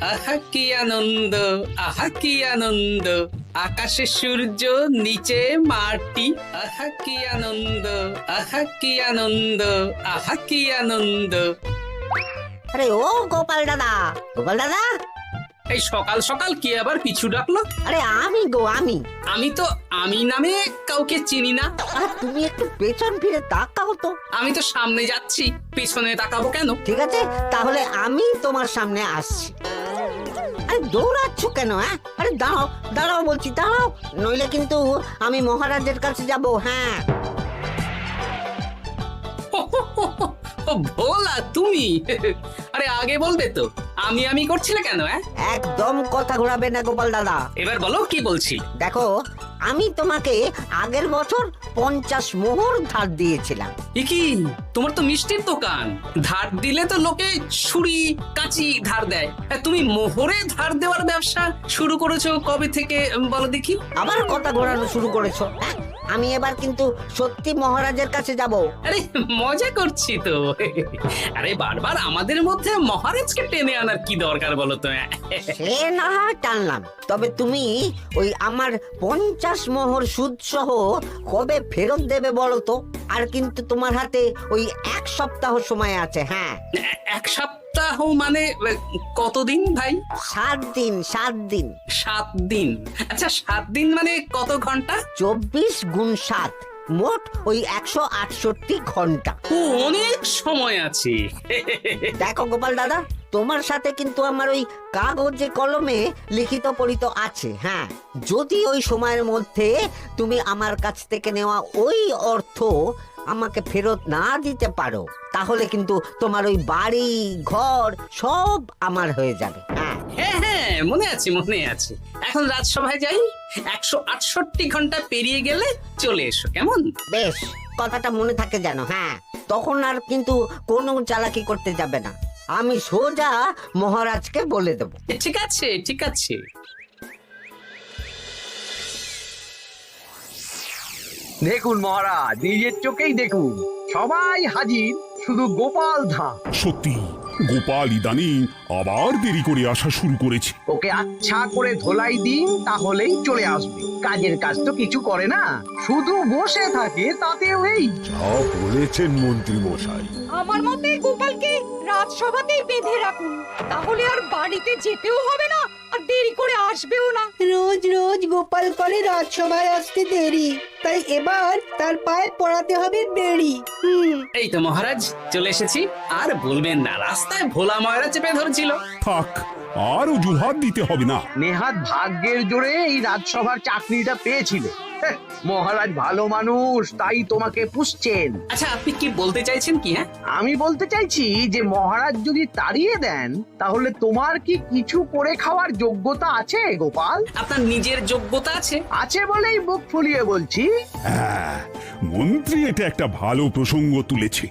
আহা কি আনন্দ, আহা কি আনন্দ, আকাশে সূর্য নিচে মাটি। আহা কি আনন্দ, আহা কি আনন্দ, আহা কি আনন্দ। আরে ও গোপাল দাদা, গোপাল দাদা, এই সকাল সকাল কি আবার পিছু ডাকলো? আরে আমি আমি তো আমি নামে কাউকে চিনি না। আরে তুমি একটু পেছন ফিরে তাকাও তো। আমি তো সামনে যাচ্ছি, পিছনে তাকাবো কেন? ঠিক আছে, তাহলে আমি তোমার সামনে আসছি। আরে দৌড়াচ্ছ কেন? আরে দাঁড়াও দাঁড়াও বলছি, দাঁড়াও, নইলে কিন্তু আমি মহারাজের কাছে যাব। হ্যাঁ, ও ভোলা তুমি? আরে আগে বলবে তো, আমি করছিলে কেন? একদম কথা ঘোরাবে না গোপাল দাদা। এবার বলো কি বলছি। দেখো, আমি তোমাকে আগের বছর 50 মোহর ধার দিয়েছিলাম। এ কি, তোমার তো মিষ্টির দোকান, ধার দিলে তো লোকে ছুরি কাঁচি ধার দেয়, আর তুমি মোহরে ধার দেওয়ার ব্যবসা শুরু করেছো কবে থেকে বলো দেখি? আবার কথা ঘোরানো শুরু করেছো। আমি এবার কিন্তু সত্যি মহারাজের কাছে যাব। আরে মজা করছি তো। আরে বারবার আমাদের মধ্যে মহারাজকে টেনে আনার কি দরকার বলো তো? সে না হয় টানলাম, তবে তুমি ওই আমার 50 মোহর সুদ সহ কবে ফেরত দেবে বলো তো? আর কিন্তু তোমার হাতে ওই 1 সপ্তাহ সময় আছে। হ্যাঁ, 1 সপ্তাহ মানে কতদিন ভাই? 7 দিন, 7 দিন। 7 দিন? আচ্ছা 7 দিন মানে কত ঘন্টা? 24 গুণ 7, মোট ওই 168 ঘন্টা। ও, অনেক সময় আছে। দেখো গোপাল দাদা, তোমার সাথে কিন্তু আমার ওই কাগজে কলমে লিখিত পড়িত আছে। হ্যাঁ, যদি ওই সময়ের মধ্যে তুমি আমার কাছ থেকে নেওয়া ওই অর্থ আমাকে ফেরত না দিতে পারো, তাহলে কিন্তু তোমার ওই বাড়ি ঘর সব আমার হয়ে যাবে। হ্যাঁ হ্যাঁ, মনে আছে মনে আছে। এখন রাজসভায় যাই, 168 ঘন্টা পেরিয়ে গেলে চলে এসো, কেমন? বেশ, কথাটা মনে থাকে যেন। হ্যাঁ, তখন আর কিন্তু কোনো চালাকি করতে যাবে না, আমি সোজা মহারাজকে বলে দেব। ঠিক আছে ঠিক আছে। দেখুন মহারাজ, নিজের চোখেই দেখুন, সবাই হাজির, শুধু গোপাল ধা। সত্যি গোপাল ইদানিং আবার দেরি করে আসা শুরু করেছে। ওকে আচ্ছা করে ধোলাই দিন, তাহলেই চলে আসবে। কাজের কাজ তো কিছু করে না, শুধু বসে থাকে, তাতেও এই। যা বলেছেন মন্ত্রী মশাই। আমার মতে গোপালকে রাজসভাতেই বেঁধে রাখুন, তাহলে আর বাড়িতে যেতেও হবে না, আর দেরি করে আসবেও না। রোজ রোজ গোপাল করে রাজসভায় আসতে দেরি, তাই এবার তার পায়ে পড়াতে হবে বেড়ি। এই তো মহারাজ চলে এসেছি। আর বলবেন না, রাস্তায় ভোলা ময়রা চেপে ধরছিল। থাক, আর অজুহাত দিতে হবে না। নেহাত ভাগ্যের জোরে এই রাজসভার চাকরিটা পেয়েছিল। মহারাজ ভালো মানুষ, তাই তোমাকে পুষছেন। আচ্ছা আপনি কি বলতে চাইছেন কি? আমি বলতে চাইছি যে মহারাজ যদি তাড়িয়ে দেন, তাহলে তোমার কি কিছু করে খাওয়ার যোগ্যতা আছে গোপাল? আপনার নিজের যোগ্যতা আছে? আছে বলেই মুখ ফুলিয়ে বলছি। হ্যাঁ, মন্ত্রী এটা একটা ভালো প্রসঙ্গ তুলেছে।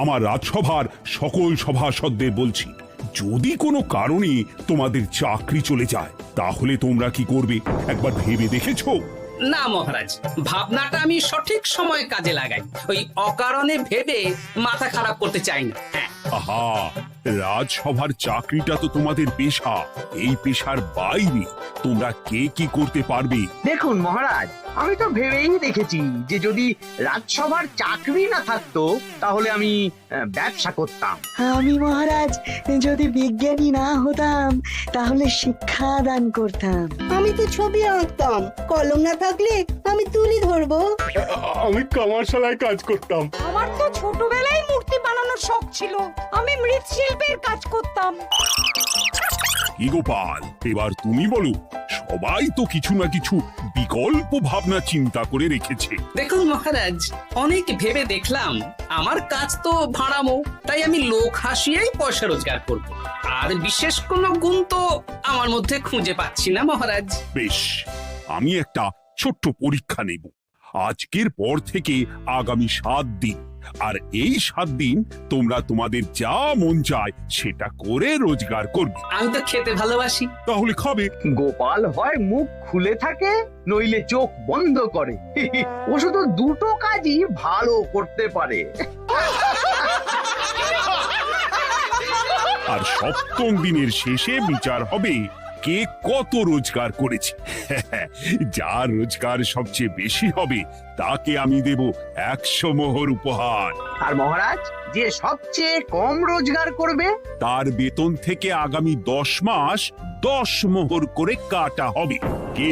আমার রাজসভার সকল সভাসদদের বলছি, যদি কোনো কারণে তোমাদের চাকরি চলে যায়, তাহলে তোমরা কি করবে একবার ভেবে দেখেছো? না মহারাজ, ভাবনাটা আমি সঠিক সময় কাজে লাগাই, ওই অকারণে ভেবে মাথা খারাপ করতে চাই না। আহা, রাজসভার চাকরিটা তো তোমাদের পেশা। এই পেশার বাইরে তোমরা কে কি করতে পারবে? দেখুন মহারাজ, আমি তো ভেবেই দেখেছি যে যদি রাজসভার চাকরি না থাকতো, তাহলে আমি ব্যবসা করতাম। আমি মহারাজ যদি বিজ্ঞানী না হতাম, তাহলে শিক্ষা দান করতাম। আমি তো ছবি আঁকতাম, কলম না থাকলে আমি তুলি ধরবো। আমি কামারশালায় কাজ করতাম। আমার তো ছোটবেলায় মূর্তি বানানোর শখ ছিল, আমি মৃৎশিল্পের কাজ করতাম। কি গোপাল, এবার তুমি বলো। সবাই তো কিছু না কিছু বিকল্প ভাবনা চিন্তা করে রেখেছে। দেখুন মহারাজ, অনেক ভেবে দেখলাম আমার কাজ তো ভাড়ামো, তাই আমি লোক হাসিয়েই পয়সা রোজগার করব। আর বিশেষ কোনো গুণ তো আমার মধ্যে খুঁজে পাচ্ছি না মহারাজ। বেশ, আমি একটা ছোট্ট পরীক্ষা নেব। আজকের পর থেকে আগামী 7 দিন, আর এই 7 দিন তোমরা তোমাদের যা মন চায় সেটা করে রোজগার করবে। আমি তো খেতে ভালোবাসি। তাহলে খাবে। গোপাল হয় মুখ খুলে থাকে, নইলে চোখ বন্ধ করে। ও শুধু দুটো কাজই ভালো করতে পারে। আর সপ্তম দিনের শেষে বিচার হবে কে কত রোজগার করেছে। যার রোজগার সবচেয়ে বেশি হবে তাকে আমি দেব 100 মোহর উপহার। আর মহারাজ, যে সবচেয়ে কম রোজগার করবে তার বেতন থেকে আগামী 10 মাস 10 মোহর করে কাটা হবে। কি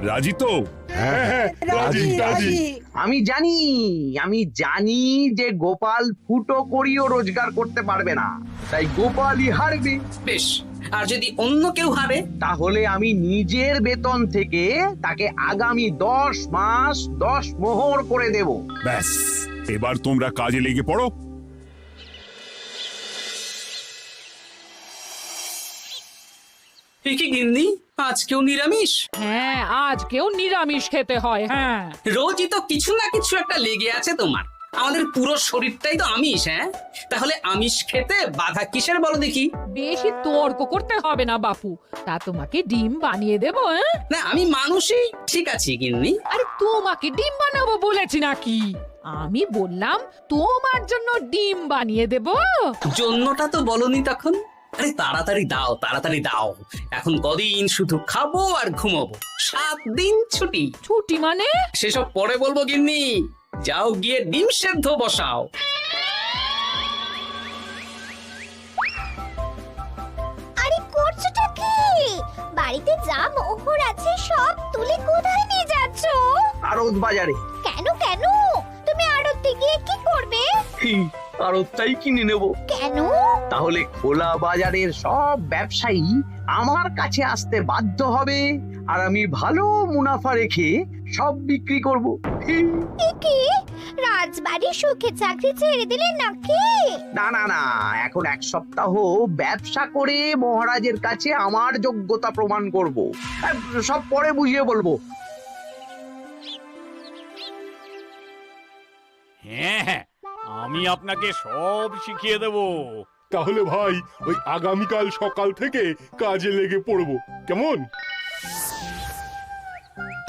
রাজি তো? হ্যাঁ, রাজি রাজি। আমি জানি যে গোপাল ফুটো করিও রোজগার করতে পারবে না, তাই গোপালই হারবে। বেশ, আর যদি অন্য কেউ হারে? তাহলে আমি নিজের বেতন থেকে তাকে আগামী 10 মাস 10 মোহর করে দেব। ব্যাস, এবার তোমরা কাজে লেগে পড়ো। এ কি গিন্নি, আজকেও নিরামিষ? হ্যাঁ, আজকেও নিরামিষ খেতে হয়। হ্যাঁ, রোজই তো কিছু না কিছু একটা লেগে আছে তোমার। আমাদের পুরো শরীরটাই তো আমিষ। হ্যাঁ, তাহলে আমিষ খেতে বাধা কিসের বলো দেখি? বেশি তর্ক করতে হবে না বাপু, তা তোমাকে ডিম বানিয়ে দেবো। হ্যাঁ, না, আমি মানুষই ঠিক আছি গিন্নি। আরে তোমাকে ডিম বানাবো বলেছি নাকি? আমি বললাম তোমার জন্য ডিম বানিয়ে দেবো। জন্যটা তো বলনি তখন। আরে তাড়াতাড়ি দাও, তাড়াতাড়ি দাও। এখন কদিন শুধু খাবো আর ঘুমাবো, 7 দিন ছুটি। ছুটি মানে? সেসব পরে বলবো গিন্নি। যাও গিয়ে ডিম সেদ্ধ বসাও। আরে করছোটা কি? বাড়িতে যা মোহর আছে সব তুলে কোথায় নিয়ে যাচ্ছ? আড়ত বাজারে। কেন কেন? তুমি আড়তে গিয়ে কি করবে? আড়তটাই কিনে নেব। কেন? তাহলে খোলা বাজারের সব ব্যবসায়ী আমার কাছে আসতে বাধ্য হবে, আর আমি ভালো মুনাফা রেখে সব বিক্রি করব। এ কি? রাজবাড়ির সুখে চাকরি ছেড়ে দিলে নাকি? না না না, এখন 1 সপ্তাহ ব্যবসা করে মহারাজের কাছে আমার যোগ্যতা প্রমাণ করব। সব পরে বুঝিয়ে বলবো। হ্যাঁ, আমি আপনাকে সব শিখিয়ে দেব। তাহলে ভাই ওই আগামীকাল সকাল থেকে কাজে লেগে পড়বো, কেমন?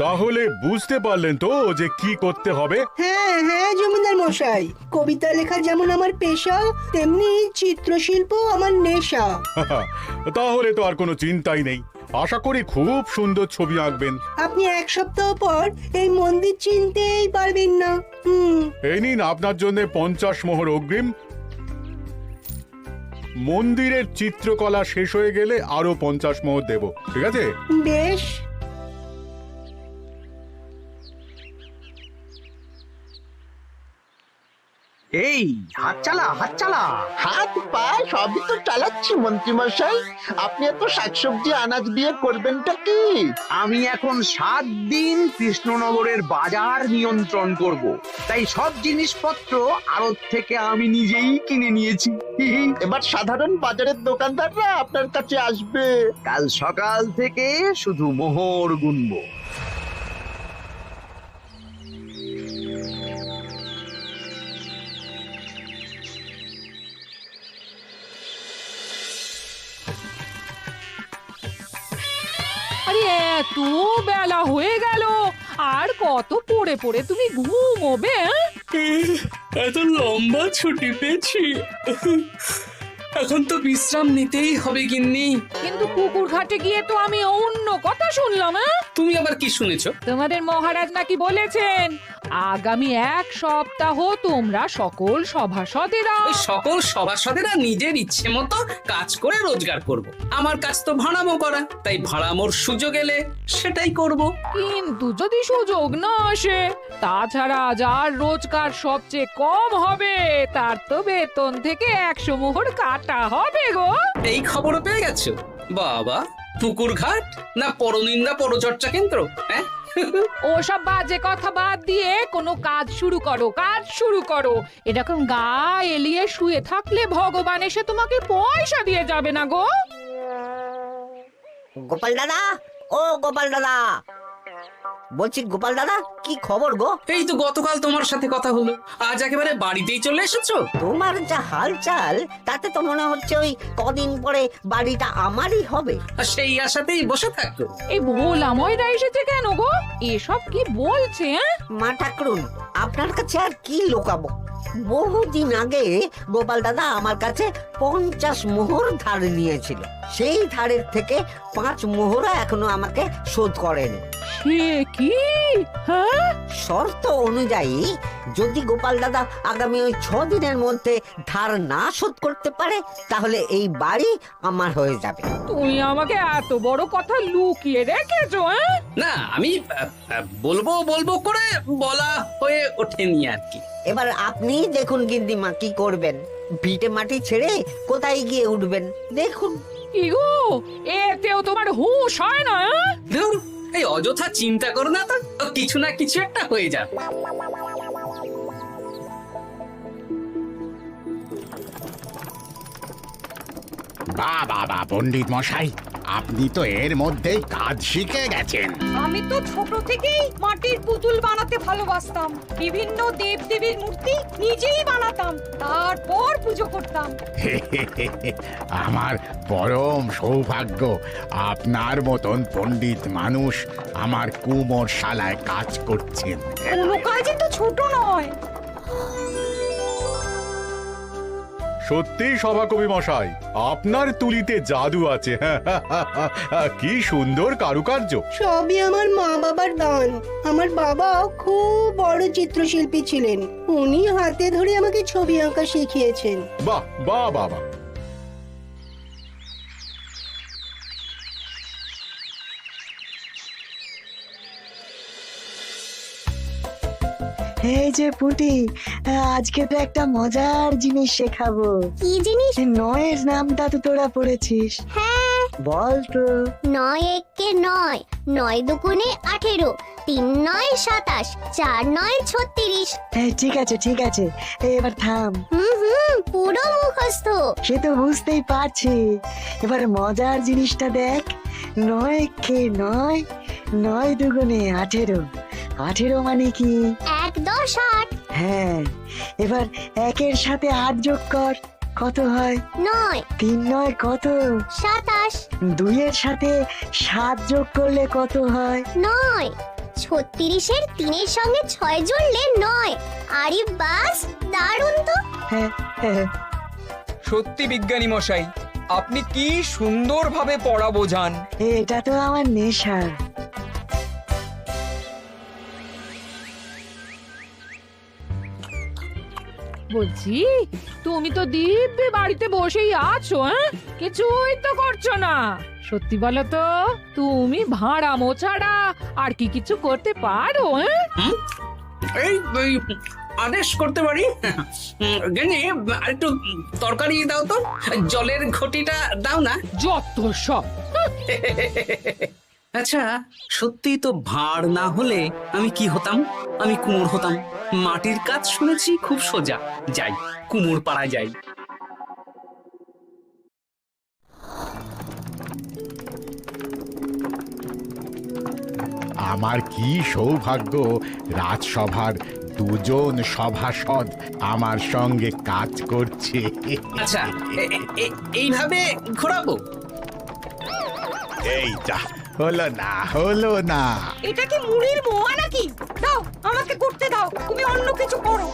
তাহলে বুঝতে পারলেন তো যে কি করতে হবে? হ্যাঁ হ্যাঁ জমিদার মশাই, কবিতা লেখা যেমন আমার পেশা, তেমনি চিত্রশিল্প আমার নেশা। তাহলে তো আর কোনো চিন্তাই নেই। আশা করি খুব সুন্দর ছবি আঁকবেন। আপনি 1 সপ্তাহ পর এই মন্দির চিনতেই পারবেন না। এই নিন আপনার জন্য 50 মোহর অগ্রিম। মন্দিরের চিত্রকলা শেষ হয়ে গেলে আরো 50 মোহর দেব, ঠিক আছে? বেশ। এই হাত চালা, হাত চালা। হাত পা সবই তো চালাচ্ছি মন্ত্রী মশাই। আপনি এত শাকসবজি আনাজ দিয়ে করবেনটা কি? আমি এখন 7 দিন কৃষ্ণনগরের বাজার নিয়ন্ত্রণ করব, তাই সব জিনিসপত্র আড়ত থেকে আমি নিজেই কিনে নিয়েছি। এবার সাধারণ বাজারের দোকানদাররা আপনার কাছে আসবে। কাল সকাল থেকে শুধু মোহর গুনবো। আরে এত বেলা হয়ে গেল, আর কত পড়ে পড়ে তুমি ঘুমোবে? এত লম্বা ছুটি পেয়েছি, এখন তো বিশ্রাম নিতেই হবে গিন্নি। কিন্তু পুকুর ঘাটে গিয়ে তো আমি অন্য কথা শুনলাম। তুমি আবার কি শুনেছো? তোমাদের মহারাজ নাকি বলেছেন আগামী 1 সপ্তাহ তোমরা সকল সভাসদেরা ওই সকল সভাসদেরা নিজের ইচ্ছে মতো কাজ করে রোজগার করব। আমার কাজ তো ভাড়ামো করা, তাই ভাড়ামোর সুযোগ এলে সেটাই করব। কিন্তু যদি সুযোগ না আসে, তাছাড়া যার রোজগার সবচেয়ে কম হবে তার তো বেতন থেকে 100 মোহর কাটা হবে গো। এই খবরও পেয়ে গেছো? বাবা, পুকুর ঘাট না পরনিন্দা পরচর্চা কেন্দ্র? হ্যাঁ, ওসব বাজে কথা বাদ দিয়ে কোনো কাজ শুরু করো, কাজ শুরু করো। এরকম গা এলিয়ে শুয়ে থাকলে ভগবান এসে তোমাকে পয়সা দিয়ে যাবে না গো। গোপাল দাদা, ও গোপাল দাদা, বলছি গোপাল দাদা, কি খবর গো? এই তো গতকাল তোমার সাথে কথা হলো, আজ একেবারে বাড়িতেই চলে এসেছো। তোমার যা হালচাল তাতে তো মনে হচ্ছে ওই কদিন পরে বাড়িটা আমারই হবে। আর সেই আশাতেই বসে থাকো। এই ভোলাময়রা এসেছে কেন গো? এসব কি বলছে? মা ঠাকুরুন, আপনার কাছে আর কি লুকাবো? বহুদিন আগে গোপাল দাদা আমার কাছে 50 মোহর ধার নিয়েছিল। সেই ধারের থেকে 5 মোহরা এখনো আমাকে শোধ করেনি। সে কি? হ্যাঁ, শর্ত অনুযায়ী যদি গোপাল দাদা আগামী ওই 6 দিনের মধ্যে ধার না শোধ করতে পারে তাহলে এই বাড়ি আমার হয়ে যাবে। তুমি আমাকে এত বড় কথা লুকিয়ে রেখেছো? হ্যাঁ, না আমি বলবো বলবো করে বলা হয়ে ওঠেনি আর কি। এবার আপনি দেখুন গিন্নিমা কি করবেন। ভিটে মাটি ছেড়ে কোথায় গিয়ে উঠবেন দেখুন। কি গো, এতেও তোমার হুঁশ হয় না? হ্যাঁ? ধুর, এই অযথা চিন্তা করো না তো, কিছু না কিছু একটা হয়ে যাবে। বাহ বাহ বাহ, পণ্ডিত মশাই, আপনি তো এর মধ্যেই কাজ শিখে গেছেন। আমি তো ছোট থেকেই মাটির পুতুল বানাতে ভালোবাসতাম। বিভিন্ন দেবদেবীর মূর্তি নিজেই বানাতাম, তারপর পুজো করতাম। আমার পরম সৌভাগ্য আপনার মতন পণ্ডিত মানুষ আমার কুমোরশালায় কাজ করছেন। কোনো কাজই তো ছোট নয়। সত্যি সভাকবি মশাই, আপনার তুলিতে জাদু আছে। কি সুন্দর কারুকার্য। সবই আমার মা বাবার দান। আমার বাবা খুব বড় চিত্রশিল্পী ছিলেন, উনি হাতে ধরে আমাকে ছবি আঁকা শিখিয়েছেন। বাহ বাহ বাহ বাহ। এই যে পুটি, আজকে তো একটা মজার জিনিস শেখাবো। কি জিনিস? নয়ের নামটা তো তোরা পড়েছিস? হ্যাঁ। বল তো। 9 একে 9, 9 দুগুণে 18, 3 9 27, 4 9 36। ঠিক আছে ঠিক আছে, এবার থাম। পুরো মুখস্থ। সে তো বুঝতেই পারছি। এবার মজার জিনিসটা দেখ। 9 কে 9, 9 দুগুণে 18, 18 মানে কি? 1 10 8। হ্যাঁ, এবার 1-এর সাথে 8 যোগ কর, কত হয়? 9 3 9 কত? 27। 2-এর সাথে 7 যোগ করলে কত হয়? 9। 36-এর 3-এর সঙ্গে 6 জুড়লে 9। আরে বাস, দারুণ তো। হ্যাঁ হ্যাঁ। সত্যি বিজ্ঞানী মশাই, আপনি কি সুন্দরভাবে পড়া বোঝান। এটা তো আমার নেশা। বলছি, তুমি তো দিব্যি বাড়িতে বসেই আছো। হ্যাঁ, কিছুই তো করছো না। সত্যি বলো তো, তুমি ভাড়া মোছাড়া আর কি কিছু করতে পারো? হ্যাঁ, এই আদেশ করতে পারি। গেনি আরেকটু তরকারি দাও তো, জলের ঘটিটা দাও না। যত সব। আচ্ছা, সত্যি তো ভাঁড় না হলে আমি কি হতাম? আমি কুমোর হতাম। মাটির কাজ শুনেছি খুব সোজা। যাই, কুমোর পাড়ায় যাই। আমার কি সৌভাগ্য, রাজসভার দুজন সভাসদ আমার সঙ্গে কাজ করছে। আচ্ছা, এইভাবে ঘোরাবো? এইটা হলো না, হলো না। এটা কি মুড়ির মোয়া নাকি? দাও, আমাকে করতে দাও, তুমি অন্য কিছু করো।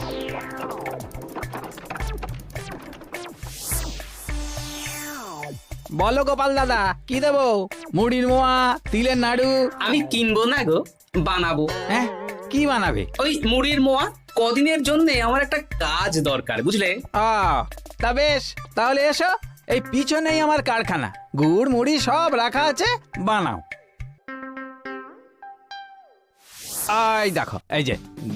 বলো গোপাল দাদা, কি দেবো? মুড়ির মোয়া, তিলের নাড়ু? আমি কিনবো না গো, বানাবো। হ্যাঁ, কি বানাবে? ওই মুড়ির মোয়া। কদিনের জন্য আমার একটা কাজ দরকার, বুঝলে? তা বেশ, তাহলে এসো, এই পিছনেই আমার কারখানা। গুড় মুড়ি সব রাখা আছে, বানাও। এই দেখো, এই যে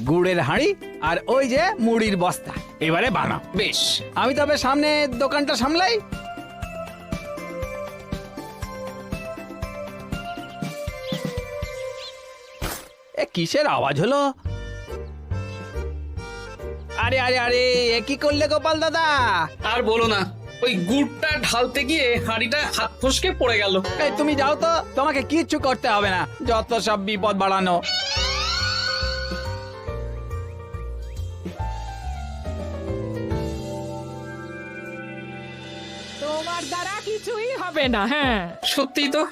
গুড়ের হাঁড়ি আর ওই যে মুড়ির বস্তা, এবারে বানাও। বেশ, আমি তবে সামনে দোকানটা সামলাই। কিসের আওয়াজ হলো? আরে আরে আরে, এ কি করলে গোপাল দাদা? আর বলো না, ওই গুড়টা ঢালতে গিয়ে হাঁড়িটা হাত ফসকে পড়ে গেল। এই তুমি যাও তো, তোমাকে কিচ্ছু করতে হবে না, যত সব বিপদ বাড়ানো। তোমার দ্বারা কিছুই হবে না। হ্যাঁ, সত্যি তো,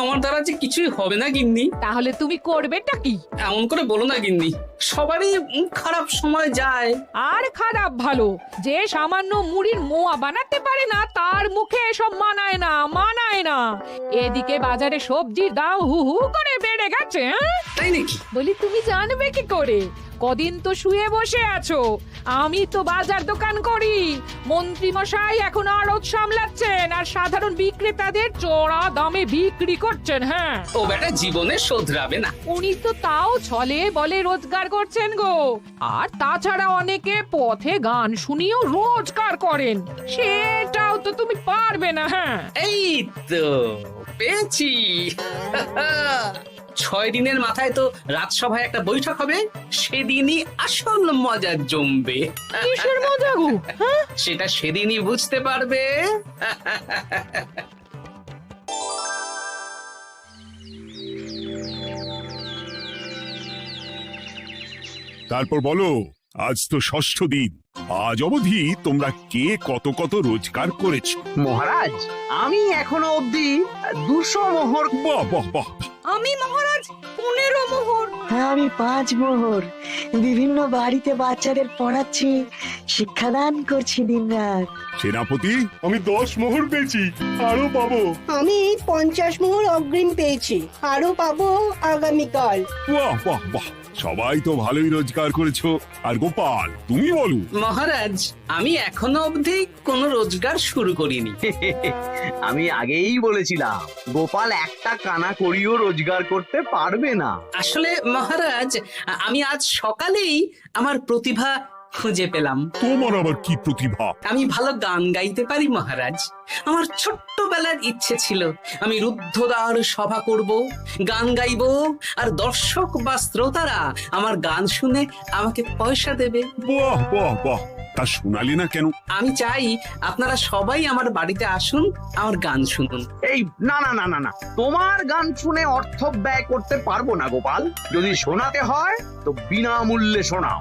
আমার দ্বারা যে কিছুই হবে না গিন্নি। তাহলে তুমি করবেটা কি? এমন করে বলো না গিন্নি, সবারই খারাপ সময় যায়। আর খারাপ ভালো, যে সামান্য মুড়ির মোয়া বানাতে পারে না তার মুখে এসব মানায় না, মানায় না। এদিকে বাজারে সবজির দাম হু হু করে বেড়ে গেছে। তাই নাকি? বলি তুমি জানবে কি করে? কদিন তো শুয়ে বসে আছো, আমি তো বাজার দোকান করি। মন্ত্রী মশাই এখন আড়ত সামলাচ্ছেন আর সাধারণ বিক্রেতাদের চড়া দামে বিক্রি করছেন। হ্যাঁ, ও বেটা জীবনে শোধরাবে না। উনি তো তাও ছলে বলে রোজগার করছেন গো। আর তাছাড়া অনেকে পথে গান শুনিয়েও রোজগার করেন, সেটাও তো তুমি পারবে না। হ্যাঁ, এই তো পেয়েছি। 6 দিনের মাথায় তো রাজসভায় একটা বৈঠক হবে, সেদিনই আসল মজা জমবে। কিসের মজা গো? হ্যাঁ, সেটা সেদিনই বুঝতে পারবে। তারপর বলো, আজ তো ষষ্ঠ দিন, আজ অবধি তোমরা কে কত কত রোজগার করেছো? মহারাজ, আমি এখনো অবধি 200 মোহর। বাহ বাহ বাহ! আমি মহারাজ 15 মোহর। আমি 5 মোহর। বিভিন্ন বাড়িতে বাচ্চাদের পড়াচ্ছি, শিক্ষাদান করছি দিনরাত। সেনাপতি, আমি 10 মোহর পেয়েছি, আরো পাবো। আমি 50 মোহর অগ্রিম পেয়েছি, আরো পাবো আগামীকাল। বাহ বাহ বাহ! সবাই তো ভালোই রোজগার করেছো। আর গোপাল, তুমি বলো। মহারাজ, আমি এখনো অবধি কোনো রোজগার শুরু করিনি। আমি আগেই বলেছিলাম গোপাল একটা কানা করিও রোজগার করতে পারবে না। আসলে মহারাজ, আমি আজ সকালেই আমার প্রতিভা খুঁজে পেলাম। তোমার আবার কি প্রতিভা? আমি ভালো গান গাইতে পারি মহারাজ। আমার ছোট্টবেলার ইচ্ছে ছিল আমি রুদ্ধদ্বার সভা করব, গান গাইবো, আর দর্শক বা শ্রোতারা আমার গান শুনে আমাকে পয়সা দেবে। বাহ বাহ বাহ! তা শোনালে না কেন? আমি চাই আপনারা সবাই আমার বাড়িতে আসুন, আমার গান শুনুন। এই না না না না না, তোমার গান শুনে অর্থ ব্যয় করতে পারবো না গোপাল। যদি শোনাতে হয় তো বিনামূল্যে শোনাও।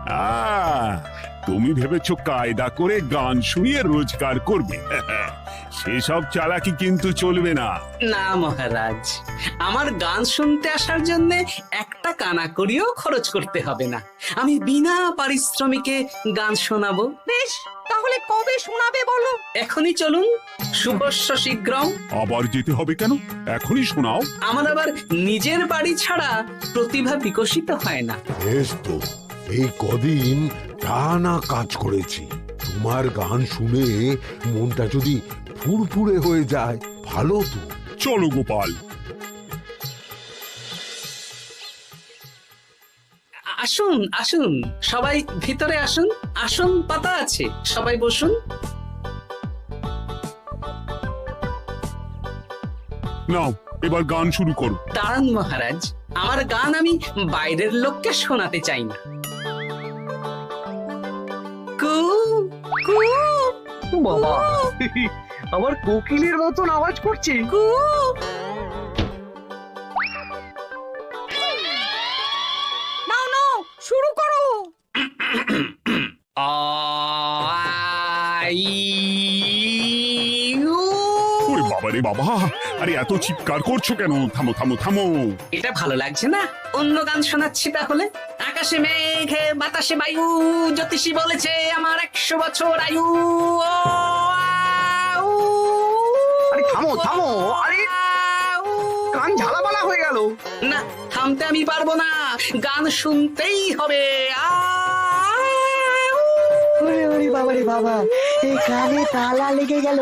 তুমি ভেবেছো কায়দা করে গান শুনিয়ে রোজগার করবে? সেসব চালাকি কিন্তু চলবে না। না মহারাজ, আমার গান শুনতে আসার জন্য একটা কানা করিও খরচ করতে হবে না। আমি বিনা পারিশ্রমিকে গান শোনাবো। বেশ, তাহলে কবে শোনাবে বলো? এখনই চলুন, শুভস্য শীঘ্রম। আবার যেতে হবে কেন? এখনই শোনাও। আমার আবার নিজের বাড়ি ছাড়া প্রতিভা বিকশিত হয় না। বেশ তো, এই কদিন টানা কাজ করেছি, তোমার গান শুনে মনটা যদি ফুরফুরে হয়ে যায় ভালো তো। চলো গোপাল। আসুন আসুন, সবাই ভিতরে আসুন। আসন পাতা আছে, সবাই বসুন। নাও, এবার গান শুরু করো। দাঁড়ান মহারাজ, আমার গান আমি বাইরের লোককে শোনাতে চাই না। কু কু বাবা, আবার কোকিলের মতন আওয়াজ করছে। কু। নাও নাও, শুরু করো। ওরে বাবা রে বাবা! আরে এত চিৎকার করছো কেন? থামো থামো থামো! এটা ভালো লাগছে না, অন্য গান শোনাচ্ছি তাহলে। আকাশে মেঘে বাতাসে বায়ু, জ্যোতিষী বলেছে আমার 100 বছর আয়ু। আরে থামো থামো! আরে কান ঝালাপালা হয়ে গেল। না, থামতে আমি পারবো না, গান শুনতেই হবে। ওরে ওরে বাবা রে বাবা, এই কানে তালা লেগে গেল,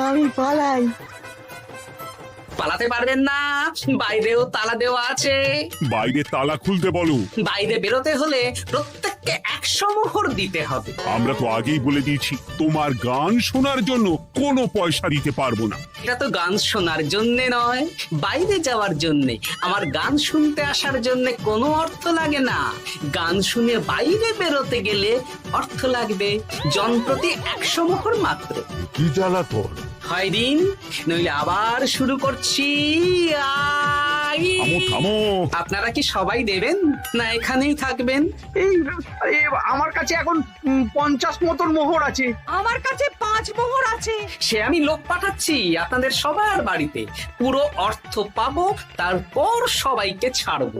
আমি পালাই। পালাতে পারবেন না, বাইরেও তালা দেওয়া আছে। বাইরে তালা খুলতে বলো। বাইরে বেরোতে হলে প্রত্যেককে 100 মোহর দিতে হবে। আমরা তো আগেই বলে দিয়েছি, তোমার গান শোনার জন্য কোনো পয়সা দিতে পারবো না। এটা তো গান শোনার জন্য নয়, বাইরে যাওয়ার জন্য। আমার গান শুনতে আসার জন্য কোনো অর্থ লাগে না। গান শুনে বাইরে বেরোতে গেলে অর্থ লাগবে, জনপ্রতি 100 মোহর মাত্র। কি জ্বালাতন! হয় দিন, নইলে আবার শুরু করছি। থামো থামো! আপনারা কি সবাই দেবেন না এখানেই থাকবেন? আরে আমার কাছে এখন 50 মতন মোহর আছে। আমার কাছে 5 মোহর আছে। সে আমি লোক পাঠাচ্ছি আপনাদের সবার বাড়িতে, পুরো অর্থ পাবো, তারপর সবাইকে ছাড়বো।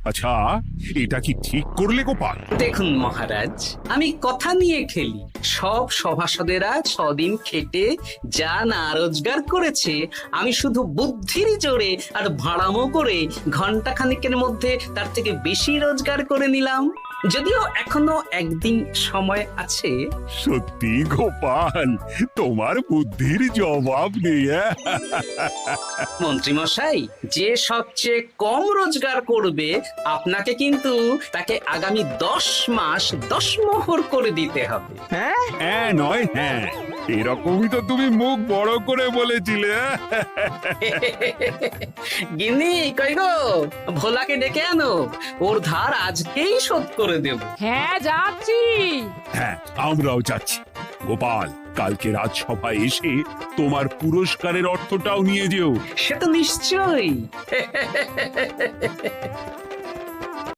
আচ্ছা, এটা কি ঠিক করলে গোপাল? দেখুন মহারাজ, আমি কথা নিয়ে খেলি। সব সভাসদেরা 6 দিন খেটে যা না রোজগার করেছে, আমি শুধু বুদ্ধির জোরে আর ভাড়ামো করে ঘন্টা খানিকের মধ্যে তার থেকে বেশি রোজগার করে নিলাম। যদিও এখনো একদিন সময় আছে। সত্যি গোপাল, তোমার বুদ্ধির জবাব নেই। মন্ত্রী মশাই, যে সবচেয়ে কম রোজগার করবে আপনাকে কিন্তু তাকে আগামী 10 মাস 10 মোহর করে দিতে হবে। হ্যাঁ নয় হ্যাঁ, এরকমই তো তুমি মুখ বড় করে বলেছিলে। গিন্নি কই গো, ভোলাকে ডেকে আনো, ওর ধার আজকেই শোধ করে দেব। হ্যাঁ যাচ্ছি। হ্যাঁ, আমরাও যাচ্ছি। গোপাল, কালকে রাজসভায় এসে তোমার পুরস্কারের অর্থটাও নিয়ে যেও। সে তো নিশ্চয়ই।